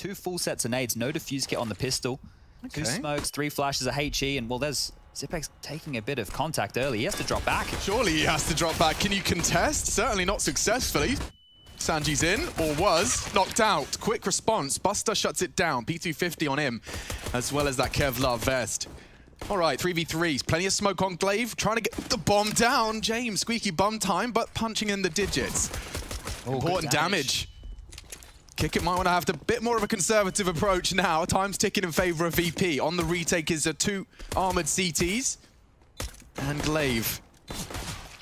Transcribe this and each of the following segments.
2 full sets of nades, no defuse kit on the pistol. Okay. 2 smokes, 3 flashes of HE, and well, there's Zipex taking a bit of contact early. He has to drop back. Surely he has to drop back. Can you contest? Certainly not successfully. Sanji's in, or was, knocked out. Quick response. Buster shuts it down. P250 on him, as well as that Kevlar vest. All right, 3v3s. Plenty of smoke on Glaive. Trying to get the bomb down. James, squeaky bum time, but punching in the digits. Oh, important damage. Kickit might want to have a bit more of a conservative approach now. Time's ticking in favor of VP. On the retake is 2 armored CTs. And Glaive.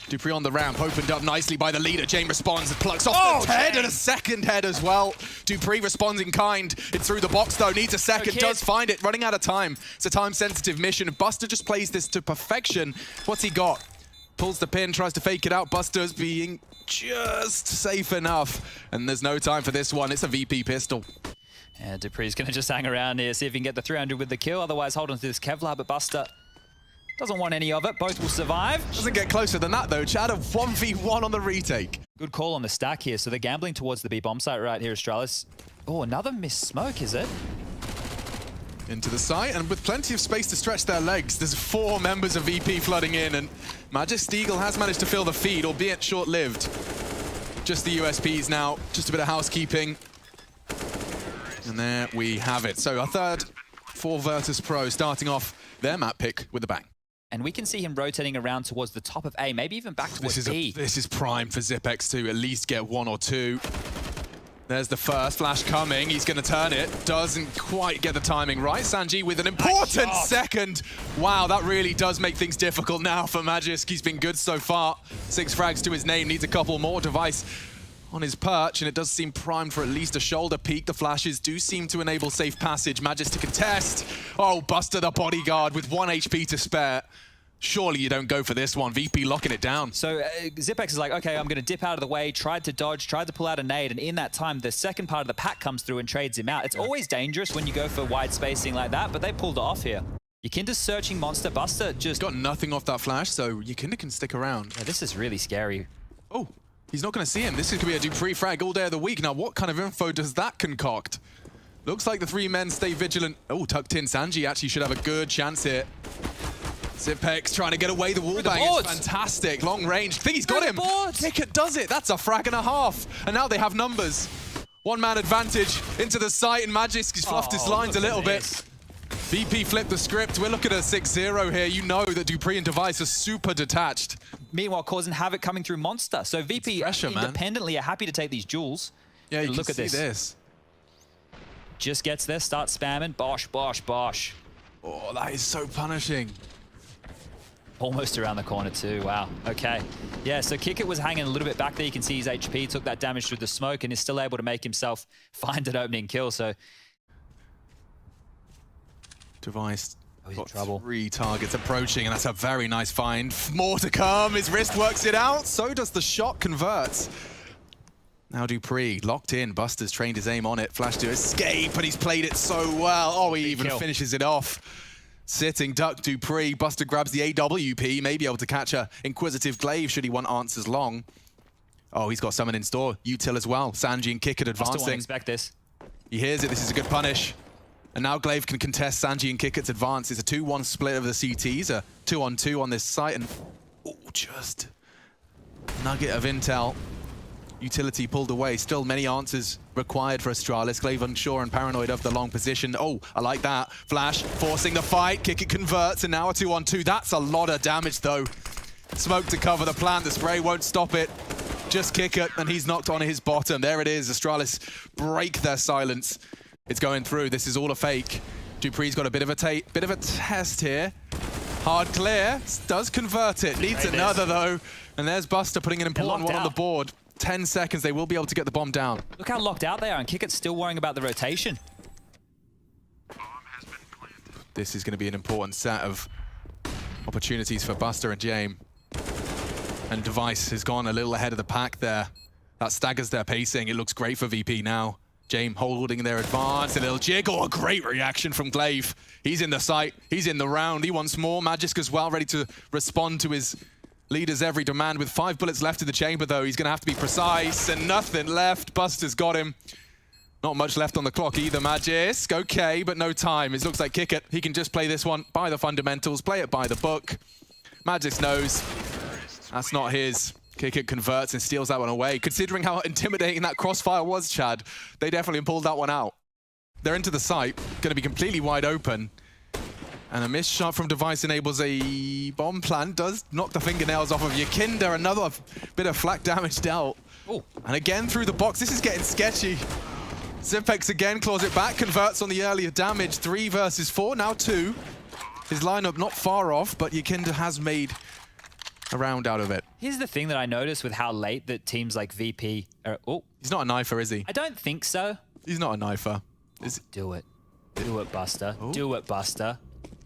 dupreeh on the ramp, opened up nicely by the leader. James responds and plucks off the head and a second head as well. dupreeh responds in kind. It's through the box though, needs a second, does find it, running out of time. It's a time-sensitive mission. Buster just plays this to perfection. What's he got? Pulls the pin, tries to fake it out. Buster's being just safe enough. And there's no time for this one. It's a VP pistol. Yeah, dupreeh's going to just hang around here, see if he can get the 300 with the kill. Otherwise, hold on to this Kevlar, but Buster doesn't want any of it. Both will survive. Doesn't get closer than that, though. Chad, a 1v1 on the retake. Good call on the stack here. So they're gambling towards the B bomb site right here, Astralis. Oh, another missed smoke, is it? Into the site, and with plenty of space to stretch their legs. There's 4 members of VP flooding in, and Magic Steagle has managed to fill the feed, albeit short-lived. Just the USPs now, just a bit of housekeeping. And there we have it. So our third for Virtus.Pro starting off their map pick with a bang. And we can see him rotating around towards the top of A, maybe even back towards B. This is prime for Zipex to at least get 1 or 2. There's the first flash coming. He's going to turn it. Doesn't quite get the timing right. Sanji with an important second. Wow, that really does make things difficult now for Magisk. He's been good so far. 6 frags to his name. Needs a couple more. Device on his perch, and it does seem primed for at least a shoulder peek. The flashes do seem to enable safe passage. Magisk to contest. Oh, Buster the bodyguard with 1 HP to spare. Surely you don't go for this one. VP locking it down. So Zipex is like, okay, I'm going to dip out of the way, tried to dodge, tried to pull out a nade, and in that time, the second part of the pack comes through and trades him out. It's always dangerous when you go for wide spacing like that, but they pulled it off here. Yakinda's searching Monster. Buster just got nothing off that flash, so Yakinda can stick around. Yeah, this is really scary. Oh, he's not going to see him. This could be a dupreeh frag all day of the week. Now, what kind of info does that concoct? Looks like the 3 men stay vigilant. Oh, tucked in. Sanji actually should have a good chance here. Zipex trying to get away. The wallbang is fantastic. Long range. I think he's got him. Kickit does it. That's a frag and a half. And now they have numbers. 1-man advantage into the site, and Magisk has fluffed his lines a little bit. VP flipped the script. We're looking at a 6-0 here. You know that dupreeh and Device are super detached. Meanwhile, causing havoc coming through Monster. So VP independently are happy to take these jewels. Yeah, you look at this. Just gets there, starts spamming. Bosh, bosh, bosh. Oh, that is so punishing. Almost around the corner too, wow. Okay. Yeah, so Kickit was hanging a little bit back there. You can see his HP, took that damage through the smoke, and is still able to make himself find an opening kill, so. Device got trouble. 3 targets approaching, and that's a very nice find. More to come, his wrist works it out, so does the shot converts. Now dupreeh locked in, Buster's trained his aim on it, flash to escape, but he's played it so well. Oh, he even finishes it off. Sitting duck dupreeh, Buster grabs the AWP, may be able to catch a inquisitive Glaive should he want answers long. Oh, he's got someone in store. Util as well. Sanji and Kickit advancing. Buster won't expect this. He hears it, this is a good punish. And now Glaive can contest Sanji and Kickit's advance. It's a 2-1 split of the CTs, a 2-on-2 on this site, and just nugget of intel. Utility pulled away. Still many answers required for Astralis. Glaive unsure and paranoid of the long position. Oh, I like that. Flash forcing the fight. Kickit converts, and now a 2-on-2. That's a lot of damage, though. Smoke to cover the plant. The spray won't stop it. Just Kickit, and he's knocked on his bottom. There it is. Astralis break their silence. It's going through. This is all a fake. dupreeh's got a bit of a test here. Hard clear. Does convert it. Needs another, though. And there's Buster putting an important one on the board. 10 seconds, they will be able to get the bomb down. Look how locked out they are, and Kickit's still worrying about the rotation. This is going to be an important set of opportunities for Buster and James. And Device has gone a little ahead of the pack there. That staggers their pacing. It looks great for VP now. James holding their advance, a little jiggle. A great reaction from Glaive. He's in the site, he's in the round, he wants more. Magisk as well, ready to respond to his leader's every demand. With 5 bullets left in the chamber, though, he's going to have to be precise, and nothing left. Buster's got him. Not much left on the clock either, Magisk. Okay, but no time. It looks like Kick It. He can just play this one by the fundamentals, play it by the book. Magisk knows that's not his. Kick It converts and steals that one away. Considering how intimidating that crossfire was, Chad, they definitely pulled that one out. They're into the site, going to be completely wide open. And a missed shot from Device enables a bomb plant. Does knock the fingernails off of Yakinda. Another bit of flak damage dealt. Ooh. And again through the box. This is getting sketchy. Zipex again claws it back, converts on the earlier damage. 3 versus 4, now 2. His lineup not far off, but Yakinda has made a round out of it. Here's the thing that I noticed with how late that teams like VP are... Oh. He's not a knifer, is he? I don't think so. He's not a knifer. Do it. Do it, Buster. Ooh. Do it, Buster.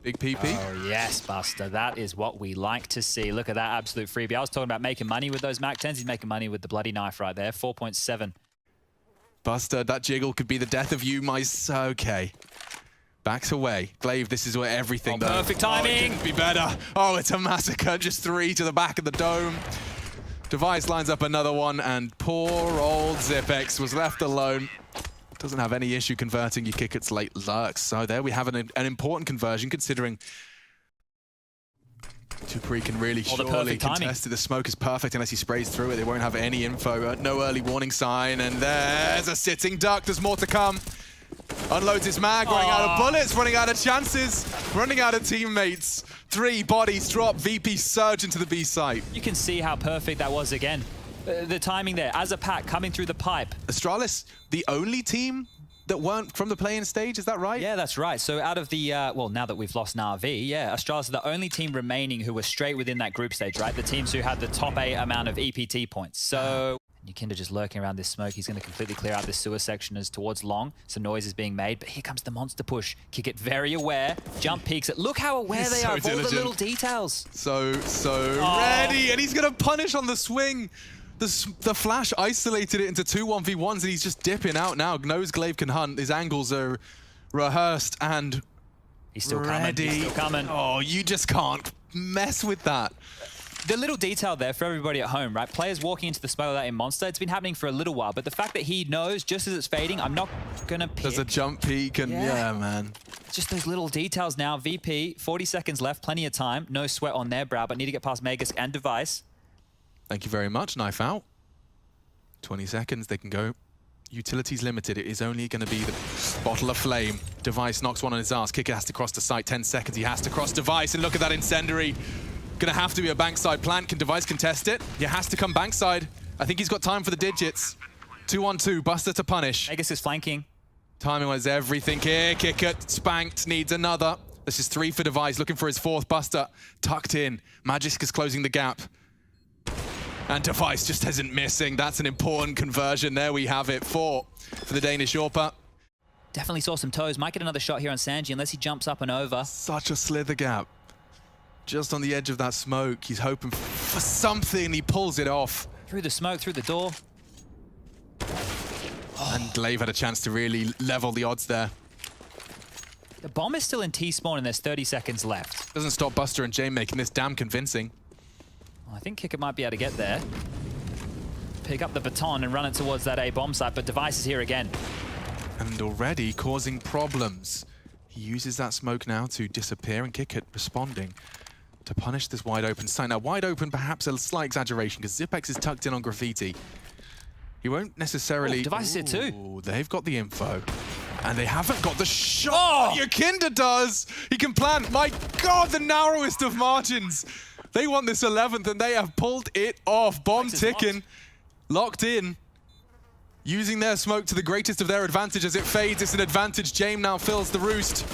Big PP. Oh, yes, Buster. That is what we like to see. Look at that absolute freebie. I was talking about making money with those Mac 10s. He's making money with the bloody knife right there. 4.7. Buster, that jiggle could be the death of you, okay. Backs away. Glaive, this is where everything... perfect timing! Oh, it couldn't be better. Oh, it's a massacre. Just 3 to the back of the dome. Device lines up another one, and poor old Zipex was left alone. Doesn't have any issue converting your Kick It's late lurks. So there we have an important conversion, considering Tupri can really surely contest it. The smoke is perfect unless he sprays through it. They won't have any info. No early warning sign. And there's a sitting duck. There's more to come. Unloads his mag, running out of bullets, running out of chances, running out of teammates. 3 bodies drop. VP surge into the B site. You can see how perfect that was again. The timing there, as a pack coming through the pipe. Astralis, the only team that weren't from the play-in stage, is that right? Yeah, that's right. So out of the, well, now that we've lost Na'Vi, yeah, Astralis are the only team remaining who were straight within that group stage, right? The teams who had the top 8 amount of EPT points. So Yakinda just lurking around this smoke. He's going to completely clear out this sewer section as towards long. Some noise is being made, but here comes the monster push. Kick It very aware. Jump peeks it. Look how aware they are of all the little details. So ready, and he's going to punish on the swing. The flash isolated it into 2 1v1s, and he's just dipping out now. Knows Glaive can hunt. His angles are rehearsed and he's still ready. Coming. He's still coming. Oh, you just can't mess with that. The little detail there for everybody at home, right? Players walking into the smoke of that in Monster, it's been happening for a little while, but the fact that he knows just as it's fading, I'm not going to pick. There's a jump peek, and yeah, man. Just those little details now. VP, 40 seconds left, plenty of time. No sweat on their brow, but need to get past Magisk and Device. Thank you very much. Knife out. 20 seconds, they can go. Utilities limited. It is only going to be the bottle of flame. Device knocks one on his ass. Kicker has to cross the site. 10 seconds. He has to cross Device, and look at that incendiary. Going to have to be a bankside plant. Can Device contest it? He has to come bankside. I think he's got time for the digits. 2-on-2. Buster to punish. Magisk is flanking. Timing was everything here. Kicker spanked. Needs another. This is 3 for Device. Looking for his 4th. Buster tucked in. Magisk is closing the gap. And Device just isn't missing. That's an important conversion. There we have it. 4 for the Danish Orpa. Definitely saw some toes. Might get another shot here on Sanji unless he jumps up and over. Such a slither gap. Just on the edge of that smoke. He's hoping for something. He pulls it off. Through the smoke, through the door. And Glaive had a chance to really level the odds there. The bomb is still in T-spawn and there's 30 seconds left. Doesn't stop Buster and Jay making this damn convincing. I think Kicker might be able to get there. Pick up the baton and run it towards that A bomb site, but Device is here again. And already causing problems. He uses that smoke now to disappear, and Kick It responding to punish this wide open site. Now, wide open, perhaps a slight exaggeration, because Zipex is tucked in on Graffiti. He won't necessarily... Device is here too. They've got the info. And they haven't got the shot. Yakinda does. He can plant. My God, the narrowest of margins. They want this 11th, and they have pulled it off. Bomb ticking, locked in, using their smoke to the greatest of their advantage as it fades. It's an advantage. James now fills the roost.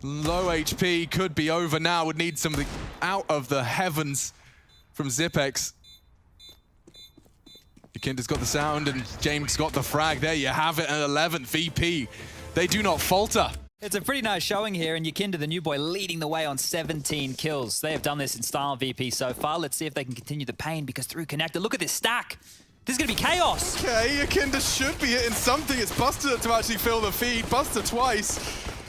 Low HP, could be over now. Would need something out of the heavens from Zipex. Yakinda's got the sound, and James got the frag. There you have it, an 11th VP. They do not falter. It's a pretty nice showing here, and Yakinda, the new boy, leading the way on 17 kills. They have done this in style VP so far. Let's see if they can continue the pain, because through connector, look at this stack. This is going to be chaos. Okay, Yakinda should be hitting something. It's Buster to actually fill the feed. Buster twice.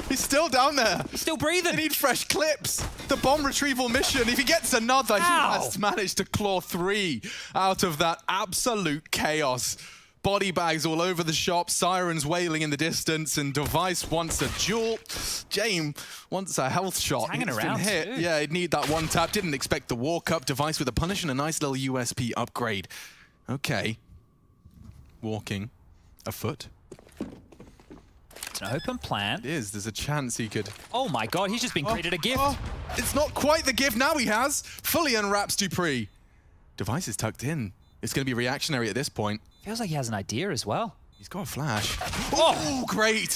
He's still down there. He's still breathing. They need fresh clips. The bomb retrieval mission, if he gets another, he has managed to claw 3 out of that absolute chaos. Body bags all over the shop, sirens wailing in the distance, and Device wants a duel. James wants a health shot. Hanging He's around been hit. too. Yeah, he'd need that one tap. Didn't expect the walk up. Device with a punish and a nice little USP upgrade. Okay. Walking afoot. It's an open plan. It is. There's a chance he could... Oh my god, he's just been greeted a gift. Oh, it's not quite the gift now he has. Fully unwraps Dupree. Device is tucked in. It's going to be reactionary at this point. Feels like he has an idea as well. He's got a flash. Oh, great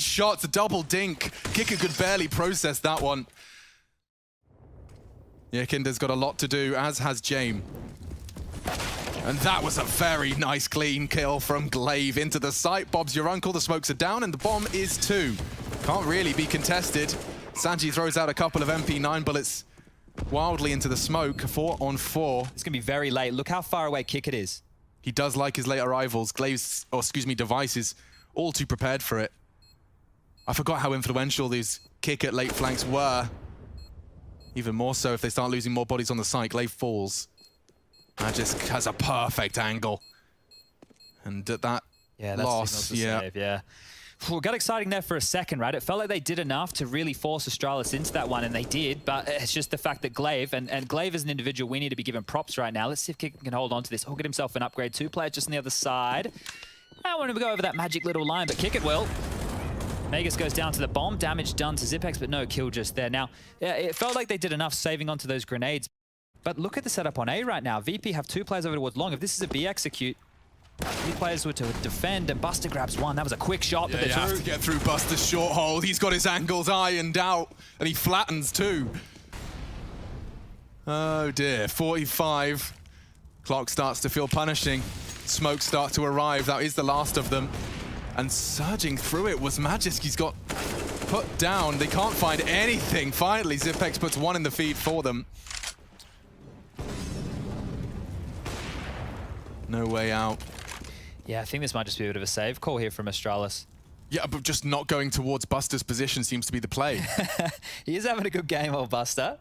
shot. It's a double dink. Kicker could barely process that one. Yeah, Kinder's got a lot to do, as has James. And that was a very nice clean kill from Glaive into the site. Bob's your uncle. The smokes are down and the bomb is too. Can't really be contested. Sanji throws out a couple of MP9 bullets wildly into the smoke. 4 on 4. It's going to be very late. Look how far away Kick it is. He does like his late arrivals. Glaive's, or excuse me, Device is all too prepared for it. I forgot how influential these Kick at late flanks were. Even more so if they start losing more bodies on the site. Glaive falls. Magisk has a perfect angle. And at that loss, save, yeah. Well, got exciting there for a second, right? It felt like they did enough to really force Astralis into that one, and they did, but it's just the fact that Glaive, and Glaive as an individual, we need to be given props right now. Let's see if Kick can hold on to this. He'll get himself an upgrade. 2 players just on the other side. I want to go over that magic little line, but Kick it will. Magus goes down to the bomb. Damage done to Zipex, but no kill just there. Now, it felt like they did enough saving onto those grenades, but look at the setup on A right now. VP have 2 players over towards long. If this is a B execute, 3 players were to defend, and Buster grabs 1. That was a quick shot, but you have to get through Buster's short hold. He's got his angles ironed out, and he flattens too. Oh dear, 45. Clock starts to feel punishing. Smokes start to arrive. That is the last of them. And surging through it was Magisk. He's got put down. They can't find anything. Finally, Zipex puts 1 in the feed for them. No way out. Yeah, I think this might just be a bit of a save call here from Astralis. Yeah, but just not going towards Buster's position seems to be the play. He is having a good game, old Buster.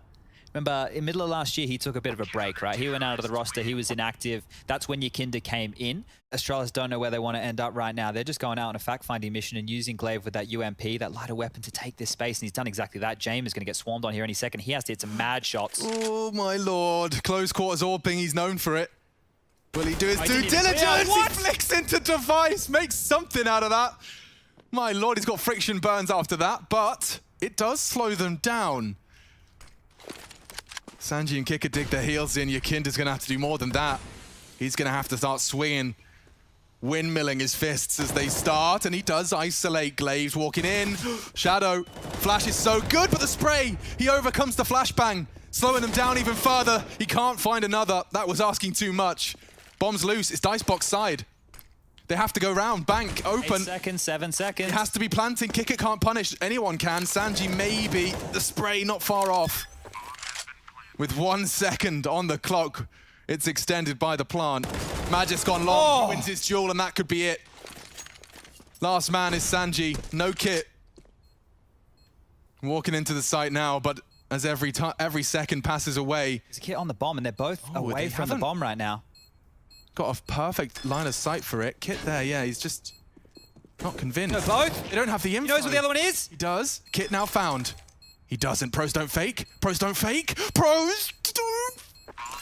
Remember, in middle of last year, he took a bit of a break, right? He went out of the roster. He was inactive. That's when Yakinda came in. Astralis don't know where they want to end up right now. They're just going out on a fact-finding mission and using Glaive with that UMP, that lighter weapon, to take this space, and he's done exactly that. James is going to get swarmed on here any second. He has to hit some mad shots. Oh, my lord. Close quarters orbing. He's known for it. Will he do his due diligence? He flicks into Device, makes something out of that. My lord, he's got friction burns after that, but it does slow them down. Sanji and Kicker dig their heels in. Yakinda's going to have to do more than that. He's going to have to start swinging, windmilling his fists as they start, and he does isolate Glaives walking in. Shadow, flash is so good, but the spray, he overcomes the flashbang, slowing them down even further. He can't find another. That was asking too much. Bomb's loose. It's Dicebox side. They have to go round. Bank open. 8 seconds, 7 seconds. It has to be planting. Kicker can't punish. Anyone can. Sanji maybe. The spray not far off. With 1 second on the clock, it's extended by the plant. Magisk gone long. He wins his duel, and that could be it. Last man is Sanji. No kit. Walking into the site now, but as every second passes away. There's a kit on the bomb, and they're both away from the bomb right now. Got a perfect line of sight for it. Kit there, yeah, he's just not convinced. No, both? They don't have the info. He knows where the other one is? He does. Kit now found. He doesn't. Pros don't fake. Pros don't fake. Pros don't.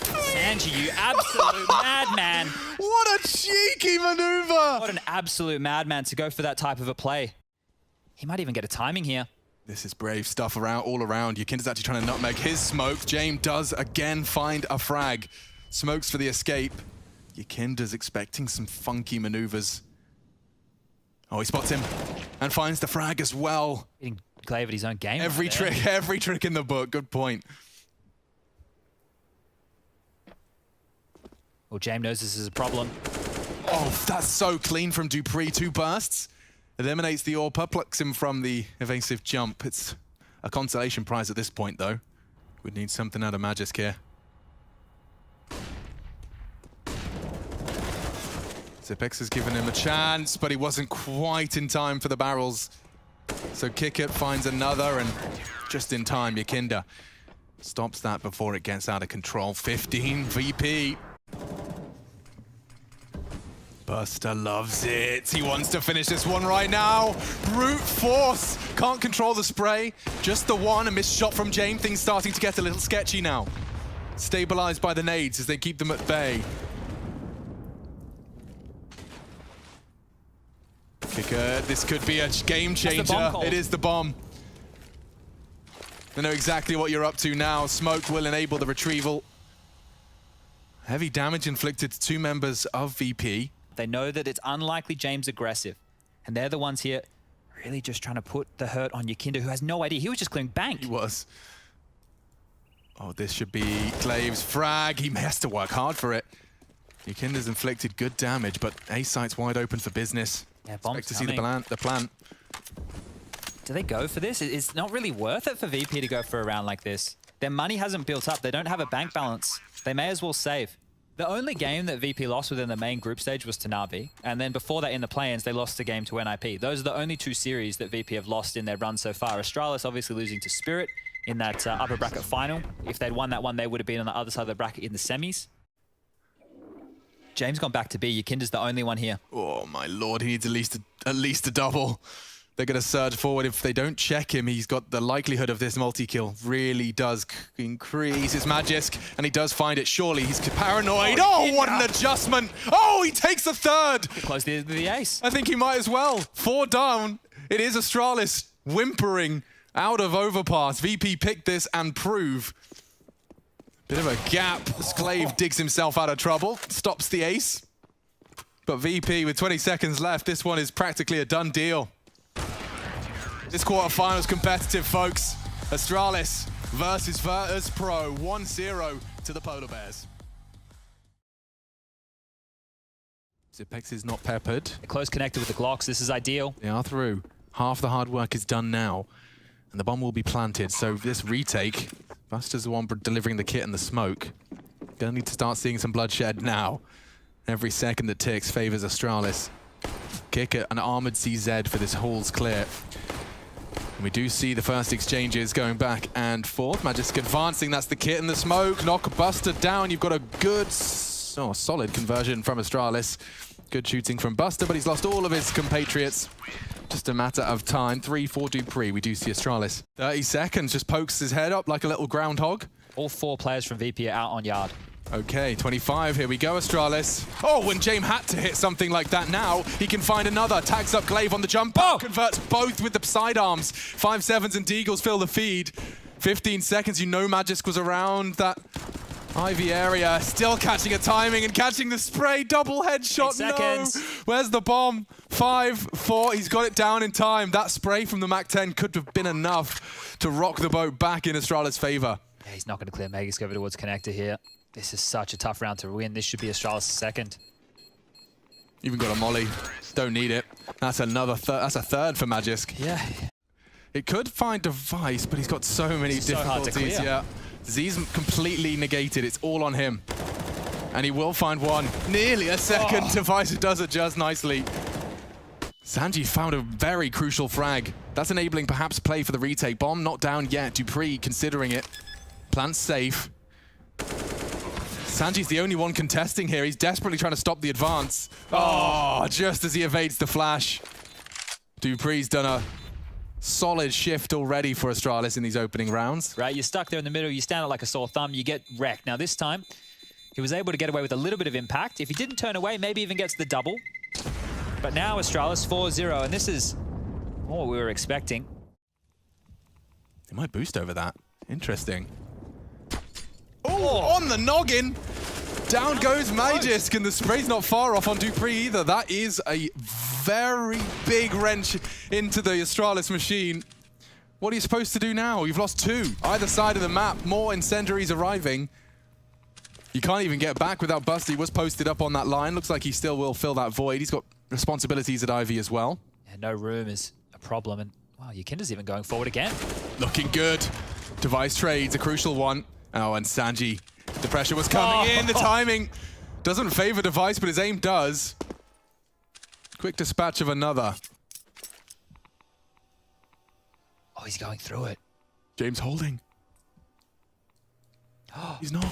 Sanji, you absolute madman. What a cheeky maneuver. What an absolute madman to go for that type of a play. He might even get a timing here. This is brave stuff all around. Yakinda's actually trying to nutmeg his smoke. James does again find a frag. Smokes for the escape. Yakinda's expecting some funky maneuvers. Oh, he spots him and finds the frag as well. Getting Glaive at his own game. Every trick in the book. Good point. Well, James knows this is a problem. Oh, that's so clean from Dupree. 2 bursts. Eliminates the AWP, plucks him from the evasive jump. It's a consolation prize at this point, though. Would need something out of Magisk here. Zipex has given him a chance, but he wasn't quite in time for the barrels. So Kickit finds another, and just in time, Yakinda stops that before it gets out of control. 15 VP. Buster loves it. He wants to finish this one right now. Brute force. Can't control the spray. Just the one. A missed shot from James. Things starting to get a little sketchy now. Stabilized by the nades as they keep them at bay. Kicker, this could be a game changer. It is the bomb. They know exactly what you're up to now. Smoke will enable the retrieval. Heavy damage inflicted to 2 members of VP. They know that it's unlikely James aggressive. And they're the ones here really just trying to put the hurt on Yakinda, who has no idea. He was just clearing bank. He was. Oh, this should be Clave's frag. He has to work hard for it. Yakinda's inflicted good damage, but A site's wide open for business. Yeah, bomb's Expect to see the plant. Do they go for this? It's not really worth it for VP to go for a round like this. Their money hasn't built up. They don't have a bank balance. They may as well save. The only game that VP lost within the main group stage was to Na'Vi. And then before that in the play-ins, they lost a game to NIP. Those are the only 2 series that VP have lost in their run so far. Astralis obviously losing to Spirit in that upper bracket final. If they'd won that one, they would have been on the other side of the bracket in the semis. James gone back to B. Yakinda's the only one here. Oh my lord, he needs at least a double. They're going to surge forward. If they don't check him, he's got the likelihood of this multi-kill really does increase his magisk, and he does find it. Surely he's paranoid. Oh, what an adjustment. Oh, he takes a third. Close to the ace. I think he might as well. 4 down. It is Astralis whimpering out of overpass. VP picked this and prove. Bit of a gap. Clave digs himself out of trouble. Stops the ace. But VP with 20 seconds left, this one is practically a done deal. This quarterfinal's competitive, folks. Astralis versus Virtus.Pro, 1-0 to the Polar Bears. Zipex is not peppered. Close connected with the Glocks. This is ideal. They are through. Half the hard work is done now, and the bomb will be planted. So this retake, Buster's the one delivering the kit and the smoke. Gonna need to start seeing some bloodshed now. Every second that ticks favors Astralis. Kick at an armored CZ for this hall's clear. And we do see the first exchanges going back and forth. Magisk advancing, that's the kit and the smoke. Knock Buster down. You've got a good, solid conversion from Astralis. Good shooting from Buster, but he's lost all of his compatriots. Just a matter of time. 3-4 Dupree. We do see Astralis. 30 seconds, just pokes his head up like a little groundhog. All 4 players from VP are out on yard. Okay, 25, here we go, Astralis. Oh, when James had to hit something like that now, he can find another. Tags up Glaive on the jump. Oh! Converts both with the sidearms. 5-7s and Deagles fill the feed. 15 seconds, you know Magisk was around that Ivy area. Still catching a timing and catching the spray. Double headshot, no! Where's the bomb? 5-4, he's got it down in time. That spray from the MAC-10 could have been enough to rock the boat back in Astralis' favor. Yeah, he's not going to clear Magisk over towards connector here. This is such a tough round to win. This should be Astralis' second. Even got a molly. Don't need it. That's another third. That's a third for Magisk. Yeah. It could find Device, but he's got so many difficulties. Yeah. Z's completely negated. It's all on him. And he will find one. Nearly a second. Oh. Device does adjust nicely. Sanji found a very crucial frag. That's enabling perhaps play for the retake. Bomb not down yet. Dupree considering it. Plant's safe. Sanji's the only one contesting here. He's desperately trying to stop the advance. Oh, just as he evades the flash. Dupree's done a solid shift already for Astralis in these opening rounds. Right, you're stuck there in the middle. You stand out like a sore thumb. You get wrecked. Now this time, he was able to get away with a little bit of impact. If he didn't turn away, maybe even gets the double. But now Astralis 4-0, and this is what we were expecting. They might boost over that. Interesting. Oh, on the noggin! Down goes Magisk, and the spray's not far off on Dupree either. That is a very big wrench into the Astralis machine. What are you supposed to do now? You've lost 2. Either side of the map, more incendiaries arriving. You can't even get back without Buster. He was posted up on that line. Looks like he still will fill that void. He's got responsibilities at Ivy as well. Yeah, no room is a problem, and wow, Yakinda's even going forward again. Looking good. Device trades, a crucial one. Oh, and Sanji, the pressure was coming in. The timing doesn't favor Device, but his aim does. Quick dispatch of another. Oh, he's going through it. James holding. He's not.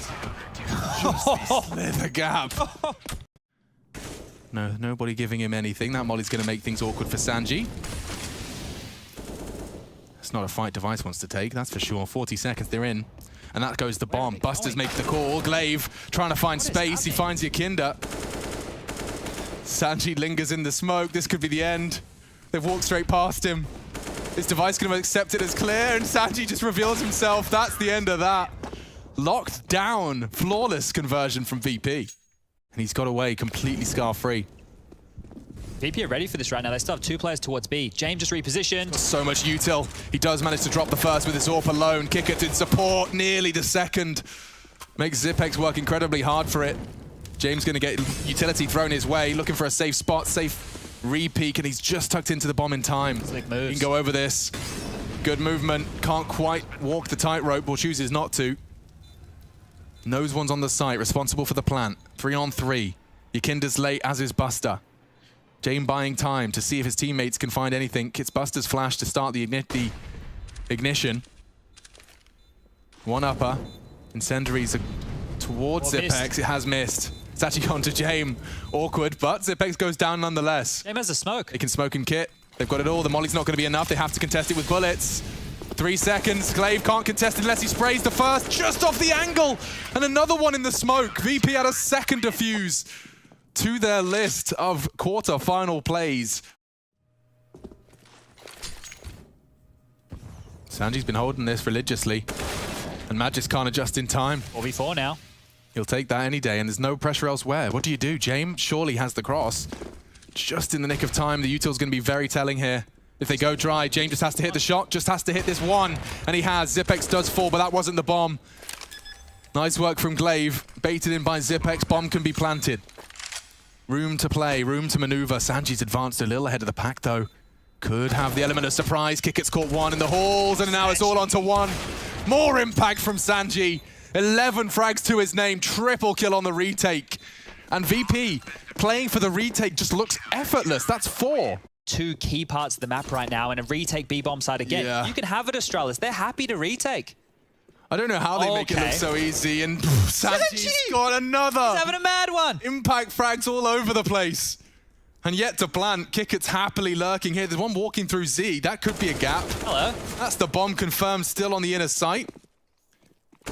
Just slid the gap. No, nobody giving him anything. That molly's going to make things awkward for Sanji. It's not a fight Device wants to take, that's for sure. 40 seconds, they're in. And that goes the bomb. Buster's making the call. Glaive trying to find space. He finds Yakinda. Sanji lingers in the smoke. This could be the end. They've walked straight past him. Is Device going to accept it as clear? And Sanji just reveals himself. That's the end of that. Locked down. Flawless conversion from VP. And he's got away completely scar-free. VP are ready for this right now. They still have 2 players towards B. James just repositioned. So much util. He does manage to drop the first with his AWP alone. Kickert in support, nearly the second. Makes Zipex work incredibly hard for it. James going to get utility thrown his way, looking for a safe spot, safe re-peek, and he's just tucked into the bomb in time. Slick moves. He can go over this. Good movement. Can't quite walk the tightrope, or chooses not to. Knows one's on the site, responsible for the plant. 3-on-3. Yakinda's late, as is Buster. James buying time to see if his teammates can find anything. It's Buster's flash to start the ignition. One upper. Incendiaries towards Zipex. It has missed. It's actually gone to James. Awkward, but Zipex goes down nonetheless. James has a smoke. They can smoke and kit. They've got it all. The molly's not going to be enough. They have to contest it with bullets. 3 seconds. Glaive can't contest unless he sprays the first just off the angle. And another one in the smoke. VP had a second defuse to their list of quarter-final plays. Sanji's been holding this religiously, and Magis can't adjust in time. 4v4 now. He'll take that any day, and there's no pressure elsewhere. What do you do? James surely has the cross. Just in the nick of time, the util's going to be very telling here. If they go dry, James just has to hit the shot, just has to hit this one, and he has. Zipex does fall, but that wasn't the bomb. Nice work from Glaive. Baited in by Zipex, bomb can be planted. Room to play, room to maneuver. Sanji's advanced a little ahead of the pack, though. Could have the element of surprise. Kickert's caught one in the halls, and now it's all onto one. More impact from Sanji. 11 frags to his name. Triple kill on the retake. And VP playing for the retake just looks effortless. That's 4. 2 key parts of the map right now, and a retake B-bomb side again. Yeah. You can have it, Astralis. They're happy to retake. I don't know how they make it look so easy, and Sanji's got another. He's having a mad one. Impact frags all over the place. And yet to plant, Kickert's happily lurking here. There's one walking through Z. That could be a gap. Hello. That's the bomb confirmed, still on the inner sight.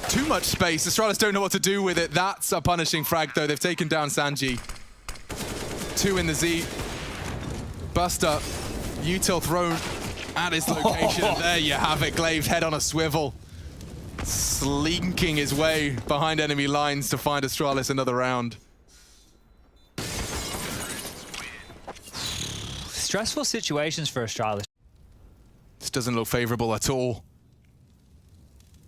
Too much space. Astralis don't know what to do with it. That's a punishing frag, though. They've taken down Sanji. 2 in the Z. Buster, util thrown at his location. There you have it. Glaive head on a swivel. Slinking his way behind enemy lines to find Astralis another round. Stressful situations for Astralis. This doesn't look favorable at all.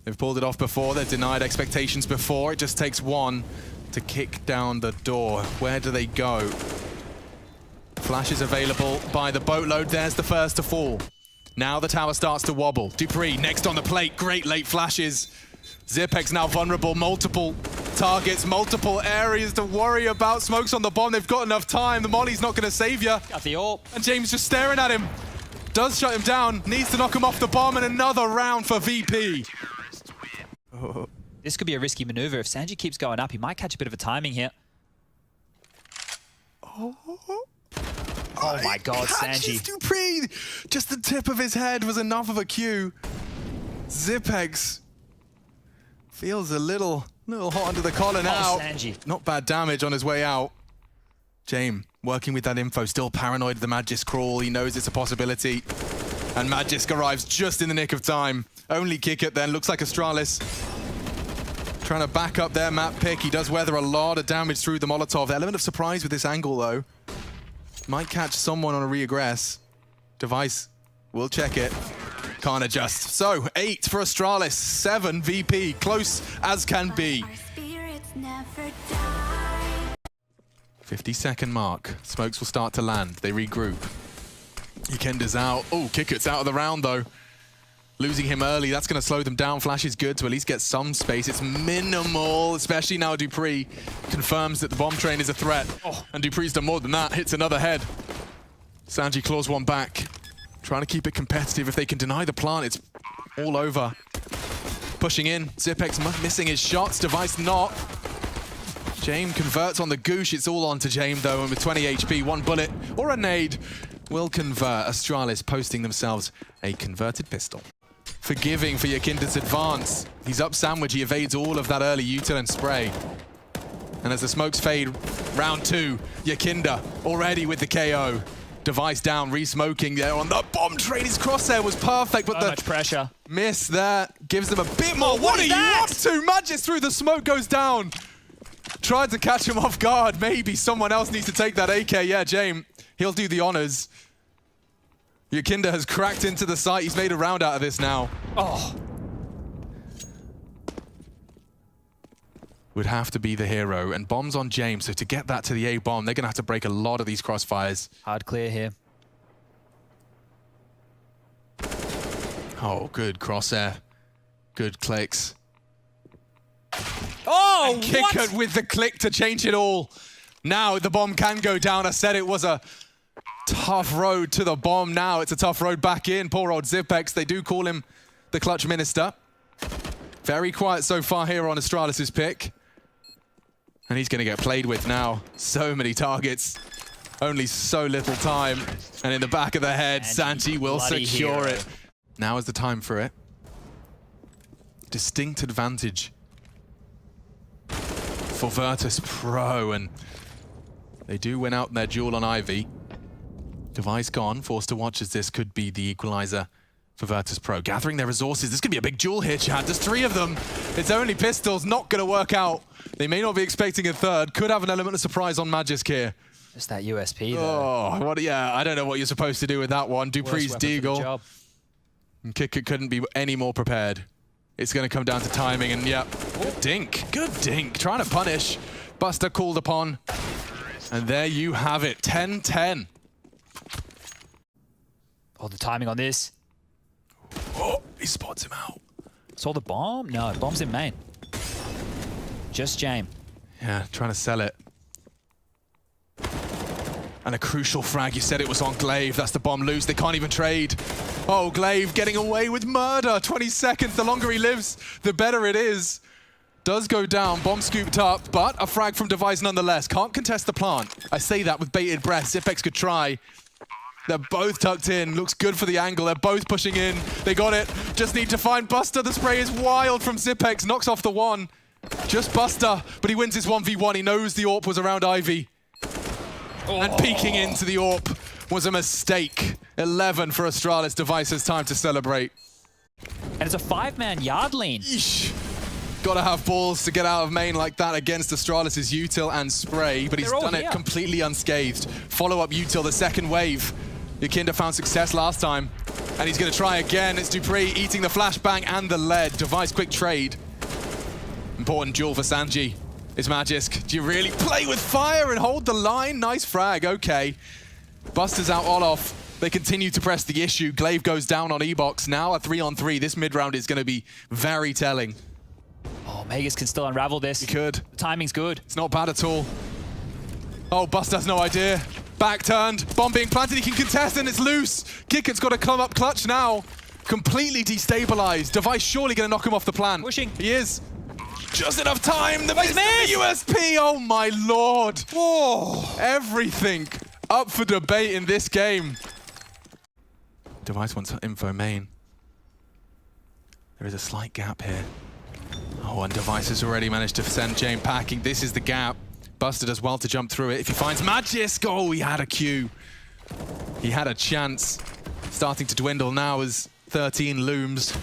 They've pulled it off before. They've denied expectations before. It just takes one to kick down the door. Where do they go? Flash is available by the boatload. There's the first to fall. Now the tower starts to wobble. Dupree next on the plate. Great late flashes. Zipex now vulnerable. Multiple targets, multiple areas to worry about. Smoke's on the bomb. They've got enough time. The molly's not going to save you. Got the AWP. And James just staring at him. Does shut him down. Needs to knock him off the bomb, and another round for VP. This could be a risky maneuver. If Sanji keeps going up, he might catch a bit of a timing here. Oh my God, Sanji. Dupree. Just the tip of his head was enough of a cue. Zipex feels a little hot under the collar now. Sanji. Not bad damage on his way out. James working with that info, still paranoid of the Magisk crawl. He knows it's a possibility. And Magisk arrives just in the nick of time. Only Kickert then. Looks like Astralis trying to back up their map pick. He does weather a lot of damage through the Molotov. Element of surprise with this angle, though. Might catch someone on a re-aggress. Device will check it. Can't adjust. So, 8 for Astralis, 7 VP. Close as can be. 50-second mark. Smokes will start to land. They regroup. Yakinda's out. Oh, Kickert's out of the round, though. Losing him early, that's going to slow them down. Flash is good to at least get some space. It's minimal, especially now Dupree confirms that the bomb train is a threat. Oh, and Dupree's done more than that. Hits another head. Sanji claws one back. Trying to keep it competitive. If they can deny the plant, it's all over. Pushing in. Zipex missing his shots. Device not. James converts on the goosh. It's all on to James, though, and with 20 HP, one bullet or a nade will convert. Astralis posting themselves a converted pistol. Forgiving for Yakinda's advance. He's up sandwich. He evades all of that early util and spray. And as the smokes fade, round 2, Yakinda already with the KO. Device down, re-smoking there on the bomb train. His crosshair was perfect, but So much pressure. Miss there gives them a bit more. What are you up to? Magic's through, the smoke goes down. Tried to catch him off guard. Maybe someone else needs to take that AK. Yeah, James, he'll do the honors. Yakinda has cracked into the site. He's made a round out of this now. Oh. Would have to be the hero, and bombs on James. So to get that to the A bomb, they're going to have to break a lot of these crossfires. Hard clear here. Oh, good crosshair. Good clicks. Oh, and kick it with the click to change it all. Now the bomb can go down. I said it was a tough road to the bomb. Now it's a tough road back in. Poor old Zipex. They do call him the clutch minister. Very quiet so far here on Astralis' pick. And he's going to get played with now. So many targets. Only so little time. And in the back of the head, Sanji will secure it. Now is the time for it. Distinct advantage for Virtus.Pro, and they do win out their duel on Ivy. Device gone, forced to watch as this could be the equalizer for Virtus.Pro. Gathering their resources. This could be a big duel here, Chad. There's 3 of them. It's only pistols, not going to work out. They may not be expecting a third. Could have an element of surprise on Magisk here. Just that USP there. Oh, what? Yeah, I don't know what you're supposed to do with that one. Dupree's deagle. And Kicker couldn't be any more prepared. It's going to come down to timing, and yeah, good dink. Good dink. Trying to punish. Buster called upon. And there you have it. 10-10. Oh, the timing on this. Oh, he spots him out. Saw the bomb? No, bomb's in main. Just James. Yeah, trying to sell it. And a crucial frag. You said it was on Glaive. That's the bomb loose. They can't even trade. Oh, Glaive getting away with murder. 20 seconds. The longer he lives, the better it is. Does go down. Bomb scooped up, but a frag from Device nonetheless. Can't contest the plant. I say that with bated breath. Zipex could try. They're both tucked in. Looks good for the angle. They're both pushing in. They got it. Just need to find Buster. The spray is wild from Zipex. Knocks off the one. Just Buster, but he wins his 1v1. He knows the AWP was around Ivy. Oh. And peeking into the AWP was a mistake. 11 for Astralis. Device has time to celebrate. And it's a 5-man yard lean. Yeesh. Gotta have balls to get out of main like that against Astralis' util and spray, but he's done it completely unscathed. Follow-up util, the second wave. Yakinda found success last time, and he's gonna try again. It's Dupree eating the flashbang and the lead. Device quick trade. Important duel for Sanji. It's Magisk. Do you really play with fire and hold the line? Nice frag, okay. Buster's out all off. They continue to press the issue. Glaive goes down on E-Box. Now a 3-on-3. This mid-round is gonna be very telling. Oh, Magus can still unravel this. He could. The timing's good. It's not bad at all. Oh, Buster has no idea. Back turned. Bomb being planted. He can contest and it's loose. Kicker's got to come up clutch now. Completely destabilized. Device surely going to knock him off the plan. Pushing. He is. Just enough time. The miss! The USP. Oh, my Lord. Oh, everything up for debate in this game. Device wants info main. There is a slight gap here. Oh, and Device has already managed to send James packing. This is the gap. Buster does well to jump through it. If he finds Magisk, oh, he had a Q. He had a chance. Starting to dwindle now as 13 looms.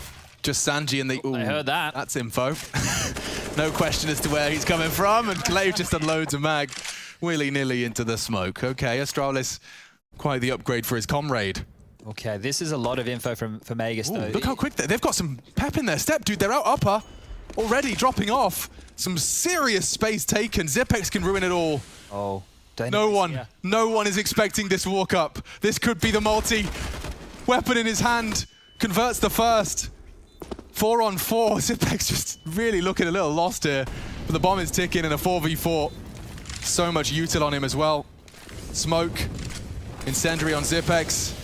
Just Sanji and the... Ooh, I heard that. That's info. No question as to where he's coming from, and Glaive just unloads a mag willy-nilly into the smoke. Okay, Astralis, quite the upgrade for his comrade. Okay, this is a lot of info for Magus, though. Look how quick they've got some pep in their step, dude. They're out upper. Already dropping off. Some serious space taken. Zipex can ruin it all. Oh. No one is expecting this walk up. This could be the multi. Weapon in his hand. Converts the first. 4-on-4. Zipex just really looking a little lost here. But the bomb is ticking in a 4v4. So much util on him as well. Smoke. Incendiary on Zipex.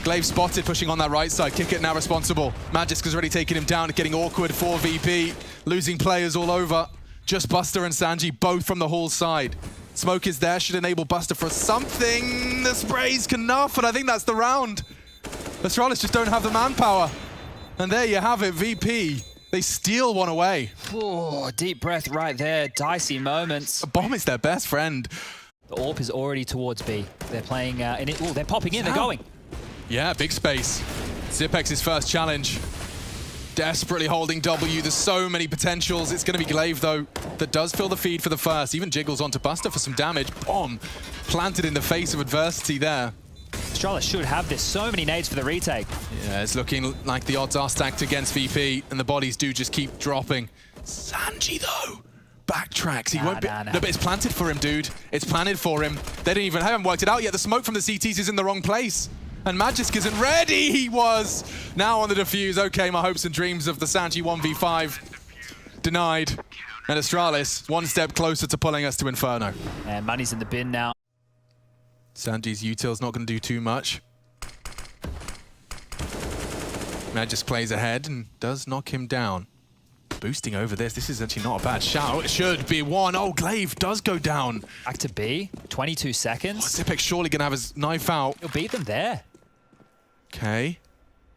Glaive spotted, pushing on that right side. Kick it now responsible. Magisk has already taken him down, getting awkward. 4 VP, losing players all over. Just Buster and Sanji, both from the Hall side. Smoke is there, should enable Buster for something. The spray's enough, and I think that's the round. Astralis just don't have the manpower. And there you have it, VP. They steal one away. Oh, deep breath right there. Dicey moments. A bomb is their best friend. The AWP is already towards B. They're playing in it. Oh, they're popping in. They're going. Yeah, big space. Xipex's first challenge. Desperately holding W. There's so many potentials. It's going to be Glaive, though, that does fill the feed for the first. Even jiggles onto Buster for some damage. Bomb planted in the face of adversity there. Astralis should have this. So many nades for the retake. Yeah, it's looking like the odds are stacked against VP, and the bodies do just keep dropping. Sanji, though, backtracks. He won't be. No, but it's planted for him, dude. It's planted for him. They haven't worked it out yet. The smoke from the CTs is in the wrong place. And Magisk isn't ready. He was. Now on the defuse. Okay, my hopes and dreams of the Sanji 1v5 denied. And Astralis, one step closer to pulling us to Inferno. And money's in the bin now. Sanji's util's not going to do too much. Magisk plays ahead and does knock him down. Boosting over this. This is actually not a bad shout. It should be one. Oh, Glaive does go down. Back to B. 22 seconds. Oh, Xipex's surely going to have his knife out. He'll beat them there. Okay.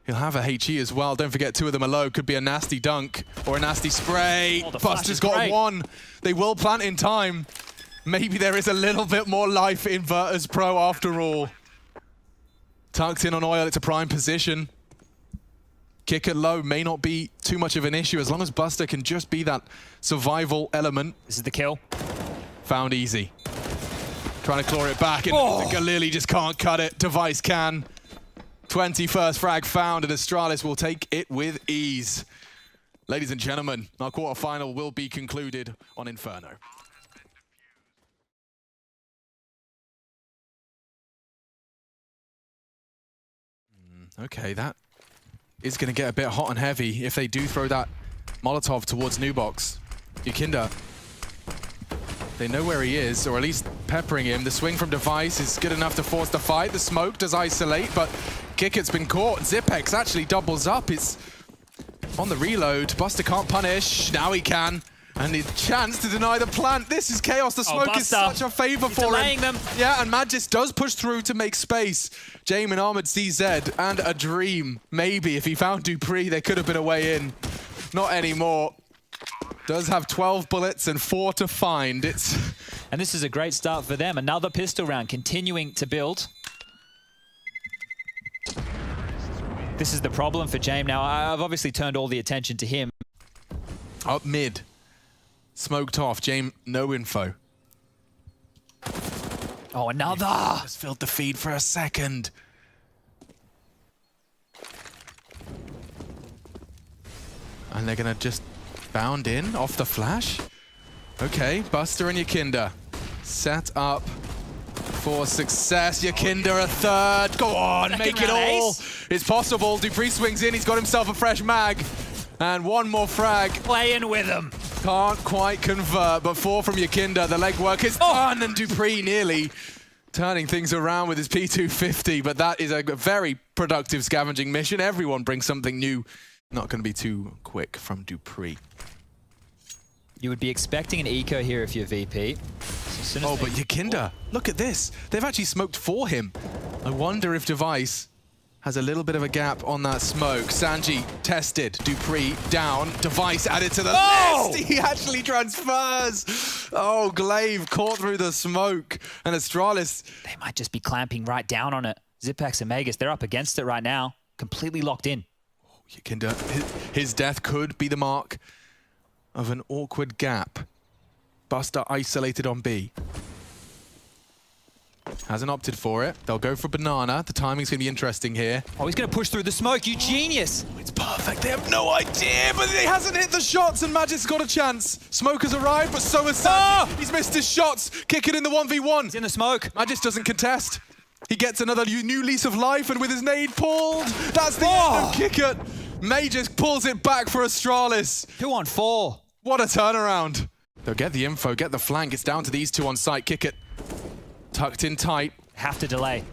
He'll have a HE as well. Don't forget, two of them are low. Could be a nasty dunk or a nasty spray. Oh, Buster's got one. They will plant in time. Maybe there is a little bit more life in Virtus.Pro after all. Tucked in on Oil. It's a prime position. Kick it low may not be too much of an issue as long as Buster can just be that survival element. This is the kill. Found easy. Trying to claw it back, and Galili just can't cut it. Device can. 21st frag found, and Astralis will take it with ease. Ladies and gentlemen, our quarterfinal will be concluded on Inferno. Okay, that is going to get a bit hot and heavy if they do throw that Molotov towards Nubox. Yukinda, they know where he is, or at least peppering him. The swing from Device is good enough to force the fight. The smoke does isolate, but Kickit's been caught. Xipex actually doubles up. It's on the reload. Buster can't punish. Now he can. And the chance to deny the plant. This is chaos. The smoke is such a favor for him. Them. Yeah, and Magisk does push through to make space. Jamin Ahmed CZ and a dream. Maybe if he found Dupree, there could have been a way in. Not anymore. Does have 12 bullets and 4 to find. And this is a great start for them. Another pistol round continuing to build. This is the problem for James now. I've obviously turned all the attention to him. Up mid. Smoked off. James, no info. Oh, another! Just filled the feed for a second. And they're going to just bound in off the flash. Okay, Buster and Yukinda set up for success. Yukinda a third. Go on, make it all. It's possible. Dupree swings in. He's got himself a fresh mag. And one more frag. Playing with him. Can't quite convert, but 4 from Yukinda. The legwork is done, and Dupree nearly turning things around with his P250, but that is a very productive scavenging mission. Everyone brings something new. Not going to be too quick from Dupree. You would be expecting an eco here if you're VP. So but Yukinda, look at this. They've actually smoked for him. I wonder if Device has a little bit of a gap on that smoke. Sanji tested. Dupree down. Device added to the list. He actually transfers. Oh, Glaive caught through the smoke. And Astralis. They might just be clamping right down on it. Xipex and Magus, they're up against it right now. Completely locked in. Yukinda, his death could be the mark of an awkward gap. Buster isolated on B. Hasn't opted for it. They'll go for banana. The timing's going to be interesting here. Oh, he's going to push through the smoke. You genius. Oh, it's perfect. They have no idea, but he hasn't hit the shots, and Magisk's got a chance. Smoke has arrived, but so has Sanji. He's missed his shots. Kick it in the 1v1. He's in the smoke. Magisk doesn't contest. He gets another new lease of life, and with his nade pulled, that's the end of Kick It. Magisk pulls it back for Astralis. 2 on 4. What a turnaround. They'll get the info, get the flank. It's down to these two on site. Kick It. Tucked in tight. Have to delay.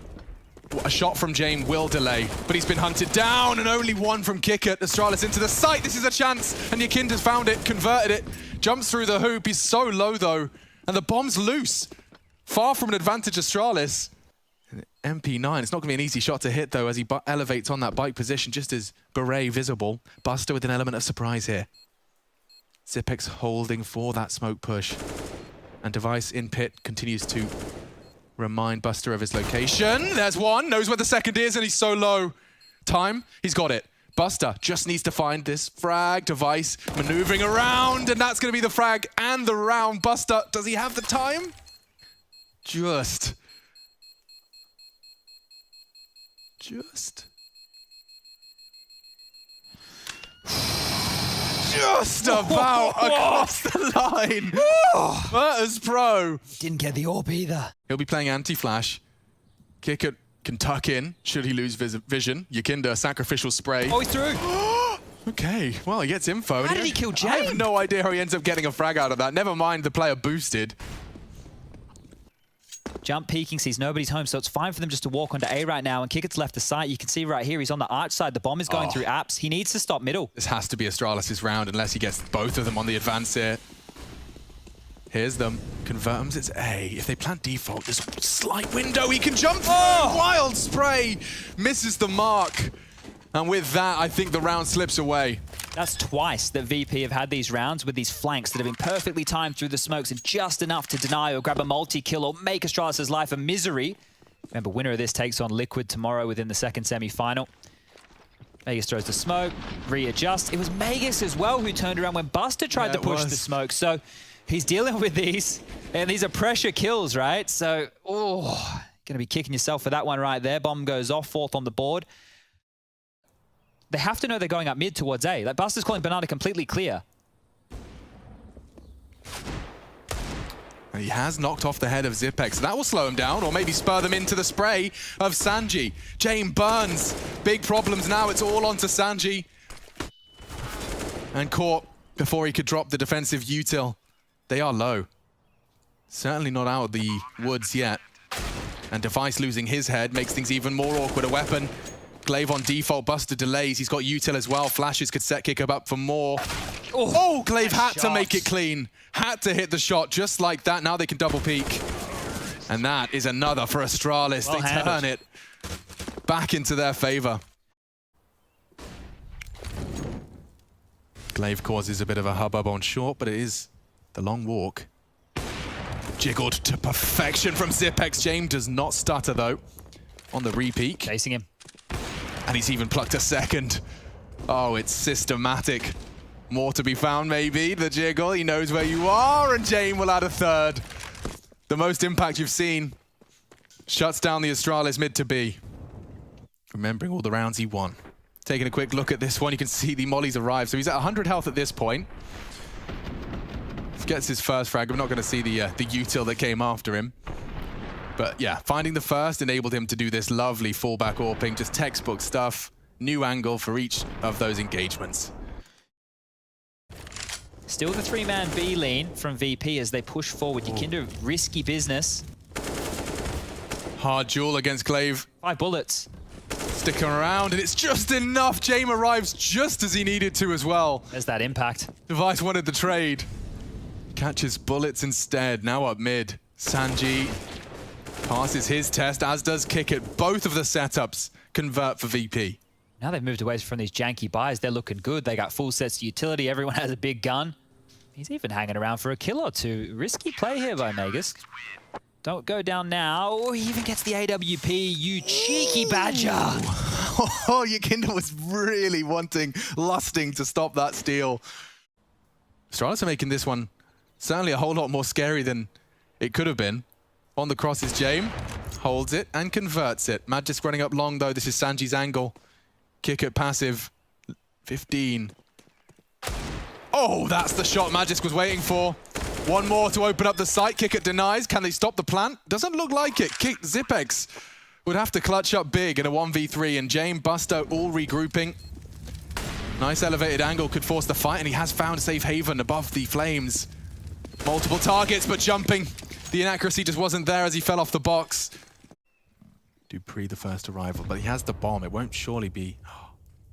A shot from Jame will delay, but he's been hunted down, and only one from Kickert. Astralis into the site. This is a chance, and Yakind has found it, converted it, jumps through the hoop. He's so low, though, and the bomb's loose. Far from an advantage, Astralis. MP9, it's not going to be an easy shot to hit, though, as he elevates on that bike position, just as Beret visible. Buster with an element of surprise here. Zipex holding for that smoke push. And Device in pit continues to remind Buster of his location. There's one, knows where the second is, and he's so low. Time, he's got it. Buster just needs to find this frag. Device maneuvering around, and that's going to be the frag and the round. Buster, does he have the time? Just about across the line. Virtus.Pro. Didn't get the orb either. He'll be playing anti-flash. Kickert can tuck in, should he lose vision. Yakinda, sacrificial spray. Oh, he's through. Okay, well, he gets info. How did he kill Jame? I have no idea how he ends up getting a frag out of that. Never mind the player boosted. Jump peeking, sees nobody's home, so it's fine for them just to walk onto A right now, and Kickert's left the site. You can see right here, he's on the arch side. The bomb is going through apps. He needs to stop middle. This has to be Astralis' round unless he gets both of them on the advance here. Here's them. Confirms it's A. If they plant default, there's a slight window he can jump through. Wild spray misses the mark. And with that, I think the round slips away. That's twice that VP have had these rounds with these flanks that have been perfectly timed through the smokes and just enough to deny or grab a multi-kill or make Astralis' life a misery. Remember, winner of this takes on Liquid tomorrow within the second semi-final. Magus throws the smoke, readjusts. It was Magus as well who turned around when Buster tried to push the smoke. So he's dealing with these, and these are pressure kills, right? So, gonna be kicking yourself for that one right there. Bomb goes off, fourth on the board. They have to know they're going up mid towards A. Like, Buster's calling Banana completely clear. And he has knocked off the head of Zipex. That will slow him down, or maybe spur them into the spray of Sanji. Jame burns. Big problems now. It's all onto Sanji. And caught before he could drop the defensive util. They are low. Certainly not out of the woods yet. And Device losing his head makes things even more awkward. A weapon. Glaive on default, Buster delays. He's got util as well. Flashes could set Kick up for more. Oh, Glaive had to make it clean. Had to hit the shot just like that. Now they can double peek. And that is another for Astralis. They turn it back into their favor. Glaive causes a bit of a hubbub on short, but it is the long walk. Jiggled to perfection from Zipex. Jame does not stutter though on the repeat. Chasing him. And he's even plucked a second. Oh, it's systematic. More to be found, maybe. The jiggle, he knows where you are, and Jame will add a third. The most impact you've seen. Shuts down the Astralis mid to B. Remembering all the rounds he won. Taking a quick look at this one, you can see the mollies arrive. So he's at 100 health at this point. Gets his first frag. We're not going to see the util that came after him. But yeah, finding the first enabled him to do this lovely fallback AWPing, just textbook stuff. New angle for each of those engagements. Still the three-man B lean from VP as they push forward. Yakinda, risky business. Hard duel against Glaive. 5 bullets. Sticking around, and it's just enough. Jame arrives just as he needed to as well. There's that impact. Device wanted the trade. Catches bullets instead. Now up mid. Sanji passes his test, as does Kickert. Both of the setups convert for VP. Now they've moved away from these janky buys. They're looking good. They got full sets of utility. Everyone has a big gun. He's even hanging around for a kill or two. Risky play here by Magus. Don't go down now. Oh, he even gets the AWP, you cheeky badger. Oh, Yakinda was really lusting to stop that steal. Astralis are making this one certainly a whole lot more scary than it could have been. On the cross is Jame, holds it and converts it. Magisk running up long though. This is Sanji's angle. Kick at passive. 15. Oh, that's the shot Magisk was waiting for. One more to open up the site. Kickert denies. Can they stop the plant? Doesn't look like it. Zipex would have to clutch up big in a 1v3, and Jame, Buster all regrouping. Nice elevated angle could force the fight, and he has found safe haven above the flames. Multiple targets, but jumping. The inaccuracy just wasn't there as he fell off the box. dupreeh the first arrival, but he has the bomb. It won't surely be...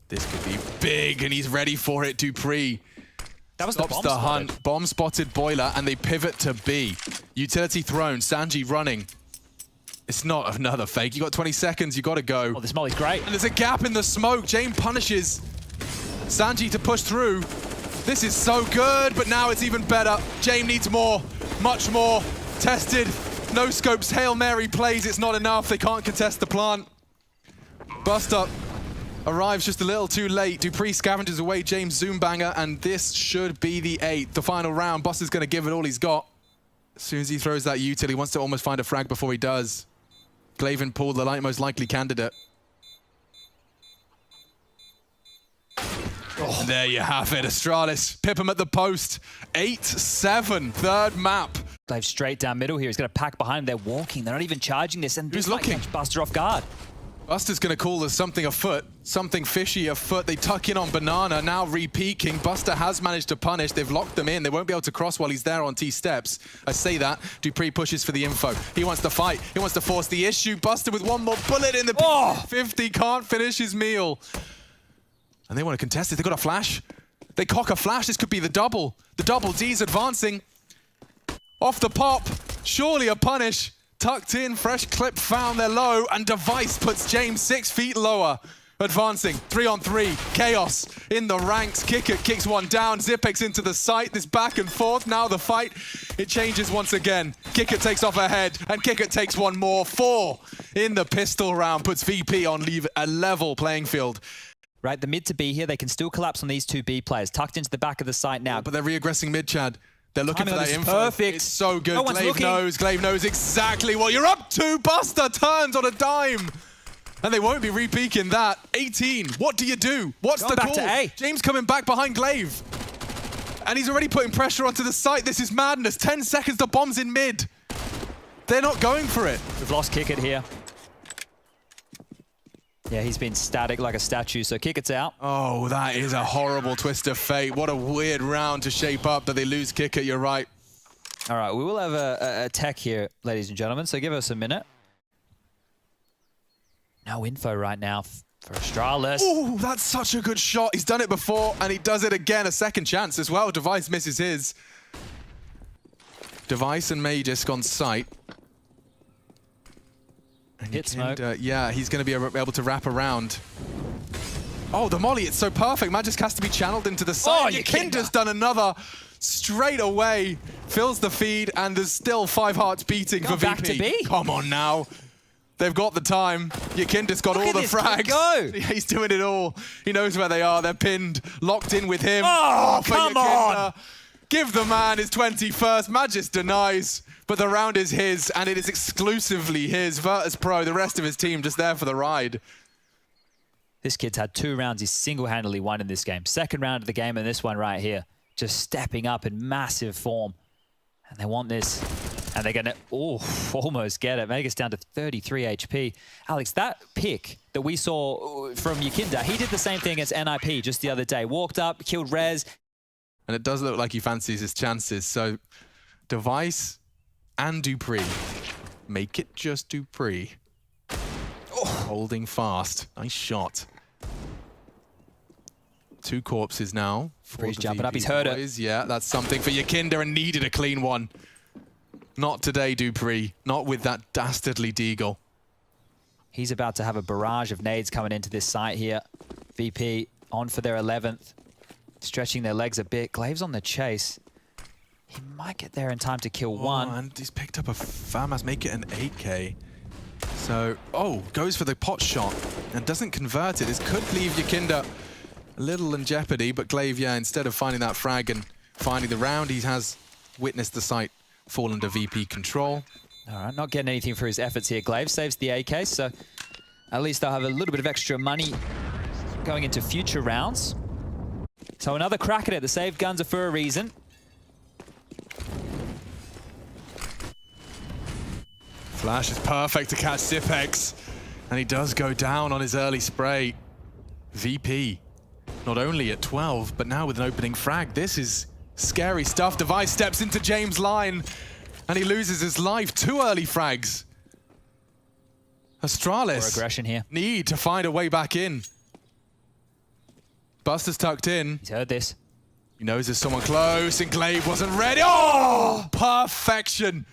This could be big, and he's ready for it, dupreeh. That was the bomb hunt. Bomb spotted Boiler, and they pivot to B. Utility thrown, Sanji running. It's not another fake. You got 20 seconds, you gotta go. Oh, this molly's great. And there's a gap in the smoke. James punishes Sanji to push through. This is so good, but now it's even better. James needs more, much more. Tested, no scopes, Hail Mary plays. It's not enough, they can't contest the plant. Buster arrives just a little too late. dupreeh scavenges away James Zoombanger, and this should be the 8th, the final round. Buster's gonna give it all he's got. As soon as he throws that util, he wants to almost find a frag before he does. Glaven pulled the most likely candidate. Oh, and there you have it, Astralis. Pip him at the post. 8-7, third map. They've straight down middle here. He's going to pack behind him. They're walking. They're not even charging this. And who's looking? Catch Buster off guard. Buster's going to call there's something afoot. Something fishy afoot. They tuck in on Banana, now re-peeking. Buster has managed to punish. They've locked them in. They won't be able to cross while he's there on T-steps. I say that. dupreeh pushes for the info. He wants to fight. He wants to force the issue. Buster with one more bullet in the 50. Can't finish his meal. And they want to contest it. They got a flash. They cock a flash. This could be the double. The double D's advancing. Off the pop. Surely a punish. Tucked in, fresh clip found, they're low, and Device puts James 6 feet lower. Advancing, 3-on-3, chaos in the ranks. Kicker kicks one down, Zipex into the site, this back and forth, now the fight, it changes once again. Kicker takes off her head, and Kicker takes one more. 4 in the pistol round, puts VP on a level playing field. Right, the mid to B here, they can still collapse on these two B players, tucked into the back of the site now. But they're re-aggressing mid, Chad. They're looking for that info. Perfect. It's so good. No Glaive knows exactly what you're up to. Buster turns on a dime. And they won't be re-peeking that. 18. What do you do? What's the call? To A. James coming back behind Glaive. And he's already putting pressure onto the site. This is madness. 10 seconds, the bomb's in mid. They're not going for it. We've lost Kickit here. Yeah, he's been static like a statue, so Kickit's out. Oh, that is a horrible twist of fate. What a weird round to shape up, but they lose Kickit, you're right. All right, we will have a tech here, ladies and gentlemen, so give us a minute. No info right now for Astralis. Oh, that's such a good shot. He's done it before, and he does it again. A second chance as well. Device misses his. Device and Magisk on site. Hit smoke. Yeah, he's going to be able to wrap around. Oh, the molly, it's so perfect. Magisk has to be channeled into the side. Oh, Yakinda's done another straight away. Fills the feed, and there's still 5 hearts beating for back VP. To B. Come on now. They've got the time. Yakinda's got all the frags. Go. He's doing it all. He knows where they are. They're pinned, locked in with him. Oh, come on. Give the man his 21st. Magisk denies, but the round is his, and it is exclusively his. Virtus.Pro, the rest of his team just there for the ride. This kid's had 2 rounds he's single-handedly won in this game. Second round of the game, and this one right here. Just stepping up in massive form. And they want this. And they're going to, almost get it. Vegas down to 33 HP. Alex, that pick that we saw from Yakinda, he did the same thing as NIP just the other day. Walked up, killed Rez. And it does look like he fancies his chances. So Device and dupreeh. Make it just dupreeh. Oh. Holding fast. Nice shot. 2 corpses now. He's jumping up, he's heard it. Yeah, that's something for Yakinda, and needed a clean one. Not today, dupreeh. Not with that dastardly deagle. He's about to have a barrage of nades coming into this site here. VP on for their 11th. Stretching their legs a bit. Glaive's on the chase. He might get there in time to kill one. And he's picked up a FAMAS, make it an 8K. So, goes for the pot shot and doesn't convert it. This could leave Yakinda a little in jeopardy, but Glaive, yeah, instead of finding that frag and finding the round, he has witnessed the site fall under VP control. All right, not getting anything for his efforts here. Glaive saves the AK, so at least they'll have a little bit of extra money going into future rounds. So another crack at it. The save guns are for a reason. Flash is perfect to catch Zipex, and he does go down on his early spray. VP, not only at 12, but now with an opening frag. This is scary stuff. Device steps into James' line, and he loses his life. 2 early frags. Astralis aggression here. need to find a way back in. Buster's tucked in. He's heard this. He knows there's someone close, and Glaive wasn't ready. Oh, perfection.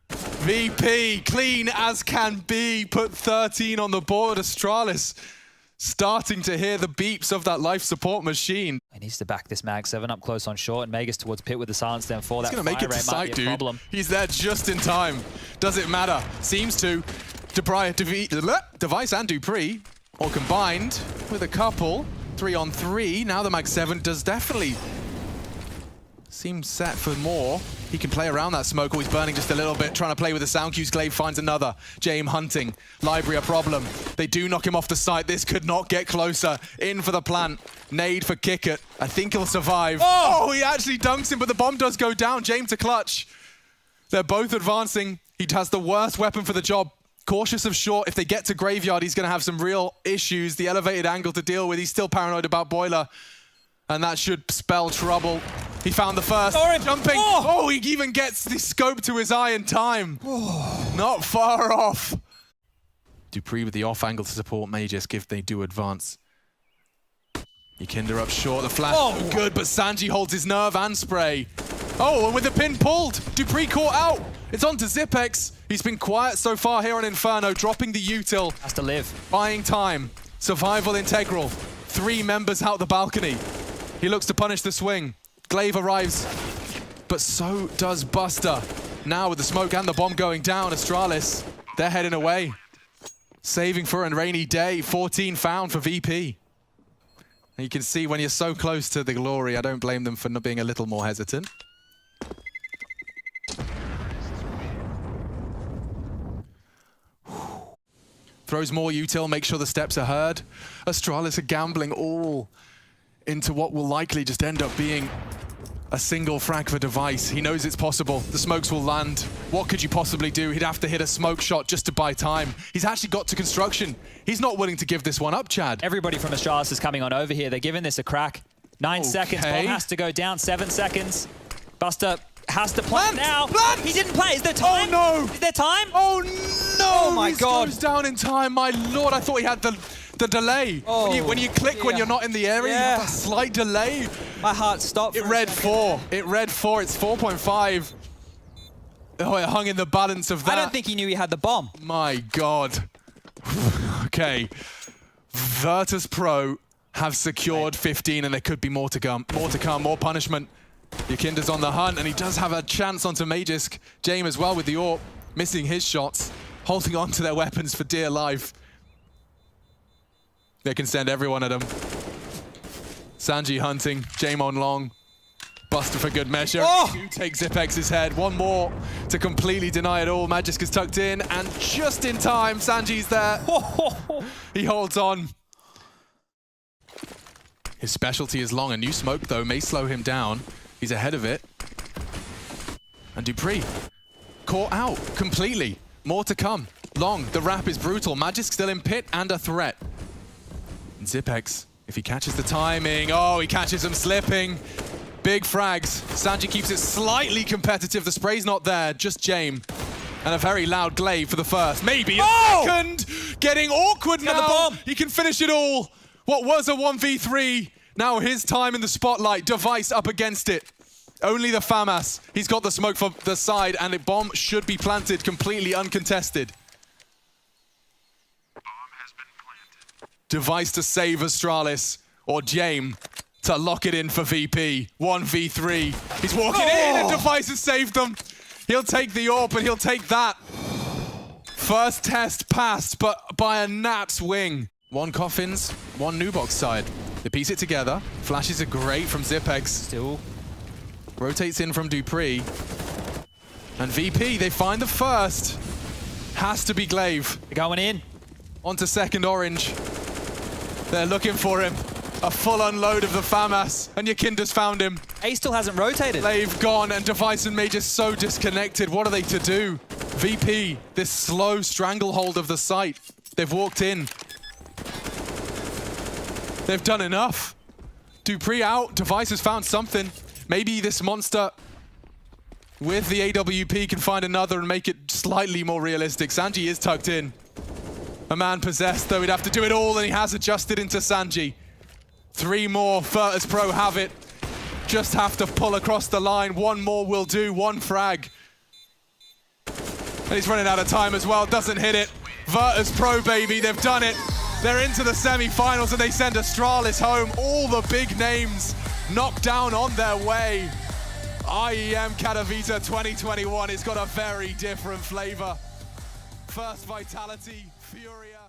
VP, clean as can be, put 13 on the board. Astralis starting to hear the beeps of that life support machine. He needs to back this mag. 7 up close on short, and Magus towards pit with the silence down 4. That He's gonna make it to site, dude. He's there just in time. Does it matter? Seems to. Device and Dupree, all combined with a couple. 3-on-3. Now the mag 7 does definitely seem set for more. He can play around that smoke. Oh, he's burning just a little bit, trying to play with the sound cues. Glaive finds another. James hunting. Library a problem. They do knock him off the site. This could not get closer. In for the plant. Nade for Kickert. I think he'll survive. Oh, he actually dunks him, but the bomb does go down. James to clutch. They're both advancing. He has the worst weapon for the job. Cautious of short. If they get to Graveyard, he's going to have some real issues. The elevated angle to deal with. He's still paranoid about Boiler. And that should spell trouble. He found the first. Jumping. Oh, he even gets the scope to his eye in time. Not far off. Dupree with the off angle to support Magus if they do advance. Yakinda up short. The flash good, but Sanji holds his nerve and spray. Oh, and with the pin pulled, Dupree caught out. It's on to Zipex. He's been quiet so far here on Inferno, dropping the util. Has to live. Buying time. Survival integral. 3 members out the balcony. He looks to punish the swing. Glaive arrives, but so does Buster. Now with the smoke and the bomb going down, Astralis, they're heading away. Saving for a rainy day. 14 found for VP. And you can see when you're so close to the glory, I don't blame them for not being a little more hesitant. Throws more util, make sure the steps are heard. Astralis are gambling all into what will likely just end up being a single frag for Device. He knows it's possible. The smokes will land. What could you possibly do? He'd have to hit a smoke shot just to buy time. He's actually got to construction. He's not willing to give this one up, Chad. Everybody from Astralis is coming on over here. They're giving this a crack. 9 seconds. Bomb has to go down. 7 seconds. Buster has to plant now. Plant! He didn't play. Is there time? Oh, no. Is there time? Oh, no. Oh, my God. Goes down in time. My Lord, I thought he had the delay. When you click when you're not in the area, you have a slight delay. My heart stopped. It read 4. It read 4. It's 4.5. Oh, it hung in the balance of that. I don't think he knew he had the bomb. My God. Okay. Virtus.Pro have secured 15, and there could be more to come. More punishment. Yakinda's on the hunt, and he does have a chance onto Magisk. James as well with the AWP, missing his shots, holding on to their weapons for dear life. They can send everyone at him. Sanji hunting, James on long. Buster for good measure. You take Zipex's head. One more to completely deny it all. Magisk is tucked in, and just in time, Sanji's there. He holds on. His specialty is long. A new smoke, though, may slow him down. He's ahead of it. And Dupree caught out completely. More to come. Long, the wrap is brutal. Magisk still in pit and a threat. And Zipex, if he catches the timing, he catches him slipping. Big frags. Sanji keeps it slightly competitive. The spray's not there, just James. And a very loud Glaive for the first. Maybe a second. Getting awkward now. The bomb. He can finish it all. What was a 1v3, now his time in the spotlight. Device up against it. Only the FAMAS. He's got the smoke for the side, and a bomb should be planted completely uncontested. Device to save Astralis, or James to lock it in for VP. 1v3. He's walking in, and Device has saved them. He'll take the AWP, and he'll take that. First test passed, but by a gnat's wing. 1 Coffins, 1 Nubox side. They piece it together. Flashes are great from Zipex. Still. Rotates in from Dupree. And VP, they find the first. Has to be Glaive. They're going in. Onto second orange. They're looking for him. A full unload of the FAMAS. And Yakinda's found him. A still hasn't rotated. Glaive gone, and Device and Major so disconnected. What are they to do? VP, this slow stranglehold of the site. They've walked in. They've done enough. Dupree out. Device has found something. Maybe this monster with the AWP can find another and make it slightly more realistic. Sanji is tucked in. A man possessed, though he'd have to do it all, and he has adjusted into Sanji. 3 more, Virtus.Pro have it. Just have to pull across the line. 1 more will do, 1 frag. And he's running out of time as well, doesn't hit it. Virtus.Pro, baby, they've done it. They're into the semi-finals and they send Astralis home. All the big names knocked down on their way. IEM Katowice 2021 has got a very different flavor. First Vitality, Furia.